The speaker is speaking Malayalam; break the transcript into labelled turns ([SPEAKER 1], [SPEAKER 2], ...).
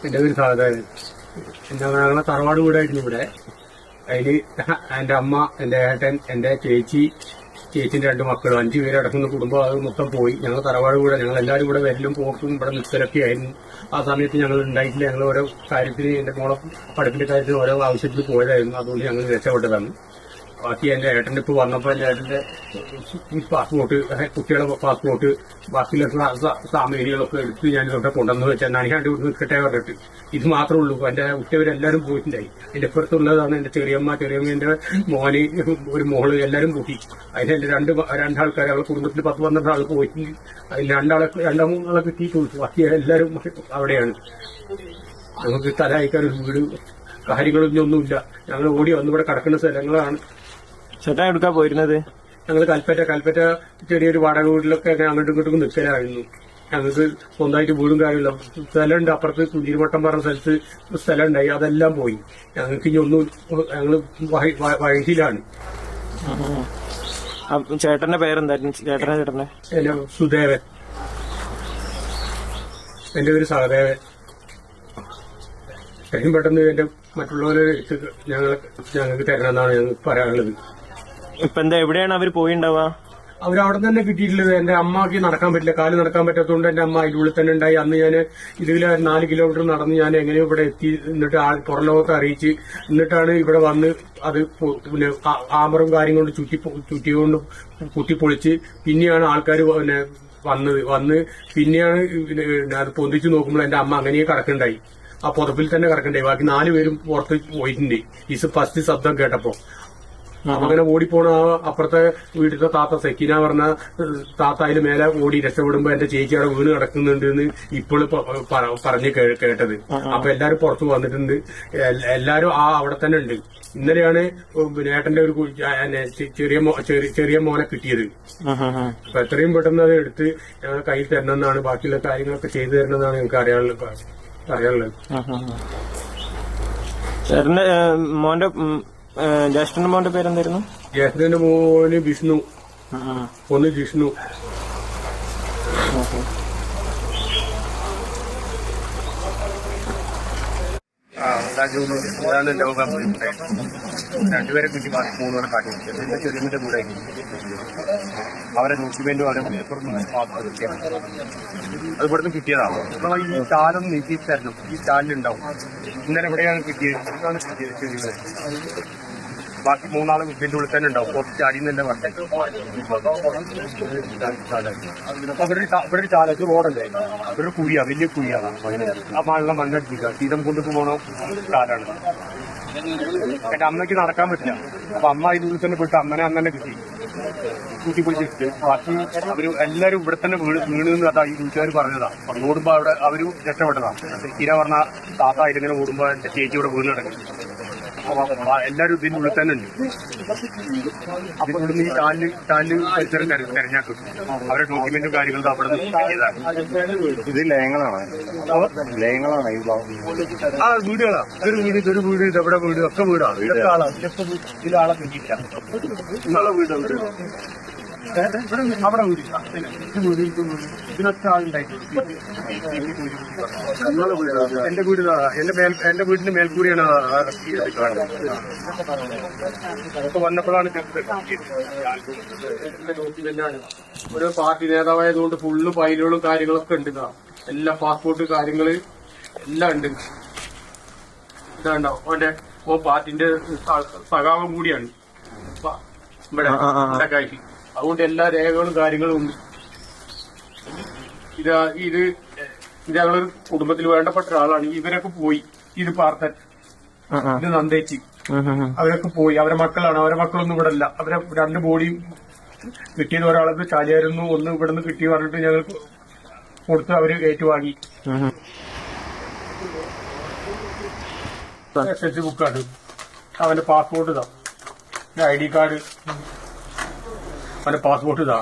[SPEAKER 1] എന്റെ ഒരു സാധാരണ ഞങ്ങളെ തറവാട് വീടായിരുന്നു ഇവിടെ. അതില് എന്റെ അമ്മ, എന്റെ ഏട്ടൻ, എന്റെ ചേച്ചിന്റെ 2 മക്കളും 5 പേര് അടക്കുന്ന കുടുംബം അത് മൊത്തം പോയി. ഞങ്ങൾ തറവാട് വീട്, ഞങ്ങൾ എല്ലാവരും കൂടെ വരലും പോക്കും ഇവിടെ നിൽക്കലൊക്കെ ആയിരുന്നു. ആ സമയത്ത് ഞങ്ങൾ ഉണ്ടായിട്ടില്ല. ഞങ്ങൾ ഓരോ കാര്യത്തിന്, എന്റെ മോളെ പഠിപ്പിന്റെ കാര്യത്തിന് ഓരോ ആവശ്യത്തിന് പോയതായിരുന്നു. അതുകൊണ്ട് ഞങ്ങൾ രക്ഷപ്പെട്ടതാണ്. ബാക്കി എന്റെ ഏട്ടന്റെ ഇപ്പൊ വന്നപ്പോ എന്റെ ഏട്ടന്റെ പാസ്പോർട്ട്, കുട്ടികളുടെ പാസ്പോർട്ട്, ബാക്കിയുള്ള സാമഗ്രികളൊക്കെ എടുത്ത് ഞാൻ ഇവിടെ കൊണ്ടുവന്ന് വെച്ചാൽ നനിയാണ്ട് നിൽക്കട്ടെ പറഞ്ഞിട്ട്. ഇത് മാത്രമേ ഉള്ളൂ. എന്റെ ഉറ്റവരെല്ലാരും പോയിട്ടുണ്ടായി. എന്റെ ഇപ്പുറത്തുള്ളതാണ് എന്റെ ചെറിയമ്മേന്റെ മോന്, ഒരു മോള്, എല്ലാരും കൂട്ടി. അതിന് രണ്ടാൾക്കാർ അവരുടെ കുടുംബത്തിൽ 10-12 ആൾ പോയിട്ടുണ്ട്. അതിൽ 2-3 കിട്ടിയിട്ടുള്ളൂ. ബാക്കി എല്ലാരും അവിടെയാണ്. നമുക്ക് തലയക്കാൻ ഒരു വീട് കാര്യങ്ങളൊന്നും ഒന്നുമില്ല. ഞങ്ങൾ ഓടി വന്ന് ഇവിടെ കിടക്കുന്ന സ്ഥലങ്ങളാണ്.
[SPEAKER 2] ചേട്ടാ എടുക്കാൻ പോയിരുന്നത്?
[SPEAKER 1] ഞങ്ങൾ കൽപ്പറ്റ ചെറിയൊരു വാടക വീട്ടിലൊക്കെ അങ്ങോട്ടും ഇങ്ങോട്ടും നിൽക്കലായിരുന്നു. ഞങ്ങൾക്ക് സ്വന്തമായിട്ട് വീടും കാര്യമില്ല. സ്ഥലമുണ്ട് അപ്പുറത്ത് കുഞ്ഞിരിമട്ടം പറഞ്ഞ സ്ഥലത്ത് സ്ഥലം ഉണ്ടായി. അതെല്ലാം പോയി. ഞങ്ങൾക്ക് ഇനി ഒന്നും, ഞങ്ങള് വഴിയിലാണ്.
[SPEAKER 2] ചേട്ടന്റെ പേരെന്തായിരുന്നു? ചേട്ടന്റെ
[SPEAKER 1] എന്റെ സുദേവൻ, എന്റെ ഒരു സഹദേവൻ. ഏറ്റവും പെട്ടെന്ന് എന്റെ മറ്റുള്ളവരെ ഞങ്ങൾക്ക് തരണമെന്നാണ് ഞങ്ങൾക്ക് പറയാനുള്ളത്.
[SPEAKER 2] ഇപ്പൊ എന്താ, എവിടെയാണ് അവർ പോയിണ്ടാവുക?
[SPEAKER 1] അവരവിടെ തന്നെ കിട്ടിയിട്ടുള്ളത്. എന്റെ അമ്മക്ക് നടക്കാൻ പറ്റില്ല, കാല് നടക്കാൻ പറ്റാത്തതുകൊണ്ട് എന്റെ അമ്മ അതിന്റെ ഉള്ളിൽ തന്നെ ഉണ്ടായി. അന്ന് ഞാൻ ഇതിലെ 4 കിലോമീറ്റർ നടന്ന് ഞാൻ എങ്ങനെയോ ഇവിടെ എത്തി. എന്നിട്ട് പുറം ലോകത്തെ അറിയിച്ച് എന്നിട്ടാണ് ഇവിടെ വന്ന് അത് പിന്നെ ആമറും കാര്യം കൊണ്ട് ചുറ്റിക്കൊണ്ട് കുത്തിപ്പൊളിച്ച് പിന്നെയാണ് ആൾക്കാർ വന്ന് പിന്നെയാണ് അത് പൊന്തിച്ചു നോക്കുമ്പോൾ എന്റെ അമ്മ അങ്ങനെ കിടക്കുന്നുണ്ടായി. ആ പുതപ്പിൽ തന്നെ കിടക്കണ്ടായി. ബാക്കി 4 പേരും പുറത്ത് പോയിട്ടുണ്ട്. ഈ ഫസ്റ്റ് ശബ്ദം കേട്ടപ്പോ അങ്ങനെ ഓടിപ്പോണ അപ്പുറത്തെ വീട്ടിലത്തെ താത്ത സെക്കിന പറഞ്ഞ താത്ത അതിന് മേലെ ഓടി രക്ഷപ്പെടുമ്പോ എന്റെ ചേച്ചി അവിടെ വീണ് കിടക്കുന്നുണ്ട് എന്ന് ഇപ്പോഴും പറഞ്ഞ് കേട്ടത്. അപ്പൊ എല്ലാരും പുറത്തു വന്നിട്ടുണ്ട്. എല്ലാരും അവിടെ തന്നെ ഉണ്ട്. ഇന്നലെയാണ് ഏട്ടന്റെ ഒരു ചെറിയ മോനെ കിട്ടിയത്. അപ്പൊ എത്രയും പെട്ടെന്ന് അത് എടുത്ത് ഞങ്ങൾ കയ്യിൽ തരണമെന്നാണ്, ബാക്കിയുള്ള കാര്യങ്ങളൊക്കെ ചെയ്തു തരണമെന്നാണ് ഞങ്ങൾക്ക് അറിയാനുള്ളത്.
[SPEAKER 2] ചേട്ടന്റെ മോന്റെ ജ്യേഷ്ഠന്റെ മോന്റെ പേരെന്തായിരുന്നു?
[SPEAKER 1] ജ്യേഷ്ഠന്റെ മോന് വിഷ്ണു, ഒന്ന് ജിഷ്ണു. അതാണ് ലോകം. 2 പേരെ കിട്ടി, 3 കാട്ടി. എന്റെ ചെറിയമ്മന്റെ കൂടെ അവരെ ഡോക്യുമെന്റും അവരെ അത് ഇവിടുന്ന് കിട്ടിയതാണ്. ഈ ചാലൊന്നും നീക്കി തരണം. ഈ ചാലിലുണ്ടാവും. ഇന്നലെ എവിടെയാണ് കിട്ടിയത്? ചെറിയ ബാക്കി 3 ആള് ഇതിന്റെ ഉള്ളിൽ തന്നെ ഉണ്ടാവും. കുറച്ച് ചാടി തന്നെ പറഞ്ഞത്. ഇവിടെ ഒരു ചാലത്ത് റോഡല്ലേ, ഇവിടെ കുഴിയാ, വലിയ കുഴിയാണ്. ആ മഴ മണ്ണടിക്കുക ശീതം കൊണ്ടു പോകണ കാലാണ്. എന്റെ അമ്മയ്ക്ക് നടക്കാൻ പറ്റില്ല. അപ്പൊ അമ്മ ഇതിനുള്ളിൽ തന്നെ പോയിട്ട് അമ്മനെ കിട്ടി കൂട്ടിപ്പിടിച്ചിട്ട് ബാക്കി അവര് എല്ലാരും ഇവിടെ തന്നെ വീണെന്ന് അതാ ഈ വീട്ടുകാർ പറഞ്ഞതാ. ഓടുമ്പോ അവിടെ അവര് രക്ഷപ്പെട്ടതാ. തീര പറഞ്ഞ താത്ത ഇതിങ്ങനെ ഓടുമ്പോ എന്റെ ചേച്ചി ഇവിടെ വീണ് കിടക്കും. എല്ലാരും ഇതിനുള്ളിൽ തന്നെ ഉണ്ട്. അതിനുള്ളിൽ ഈ ചാനല് പരിസരം തെരഞ്ഞെടുക്കും. അവരുടെ ഡോക്യുമെന്റും കാര്യങ്ങളും അവിടെ നിന്ന്.
[SPEAKER 3] ഇത് ലയങ്ങളാണ്
[SPEAKER 1] ആ വീടുകളാ. ഇതൊരു വീട്, ഇതെവിടെ വീട്, ഒക്കെ വീടാണ്. ഇതൊക്കെ ആളാണ്. ഇതിലാളെ കിട്ടിയില്ല. നിങ്ങളെ വീട് അവിടെ വീടില്ല. ഇതിനൊക്കെ ആളുണ്ടായിട്ടില്ല. എന്റെ വീട് എന്റെ വീടിന്റെ മേൽക്കൂടിയാണ് വന്നപ്പോഴാണ് ഒരു പാർട്ടി നേതാവായതുകൊണ്ട് ഫുള്ള് ഫയലുകളും കാര്യങ്ങളൊക്കെ ഉണ്ട്. എല്ലാ പാസ്പോർട്ട് കാര്യങ്ങള് എല്ലാം ഉണ്ട്. ഇതാണ്ടാവും അവന്റെ പാർട്ടിന്റെ സഖാവം കൂടിയാണ് ഇവിടെ കാര്യം. അതുകൊണ്ട് എല്ലാ രേഖകളും കാര്യങ്ങളും ഉണ്ട്. ഇത് ഞങ്ങളൊരു കുടുംബത്തിൽ വേണ്ടപ്പെട്ട ഒരാളാണ്. ഇവരൊക്കെ പോയി. ഇത് പാർത്തൻ, ഇത് നന്ദേച്ചി, അവരൊക്കെ പോയി. അവരെ മക്കളാണ്. അവരെ മക്കളൊന്നും ഇവിടെ അല്ല. അവരെ 2 ബോഡിയും കിട്ടിയത് ഒരാളത് ചാലിയായിരുന്നു, ഒന്ന് ഇവിടെ നിന്ന് കിട്ടി പറഞ്ഞിട്ട് ഞങ്ങൾക്ക് കൊടുത്ത് അവര് ഏറ്റുവാങ്ങി. SSLC ബുക്കാണ്. അവന്റെ പാസ്പോർട്ട് ഇതാ, ID കാർഡ്, അവന്റെ പാസ്പോർട്ട് ഇതാ.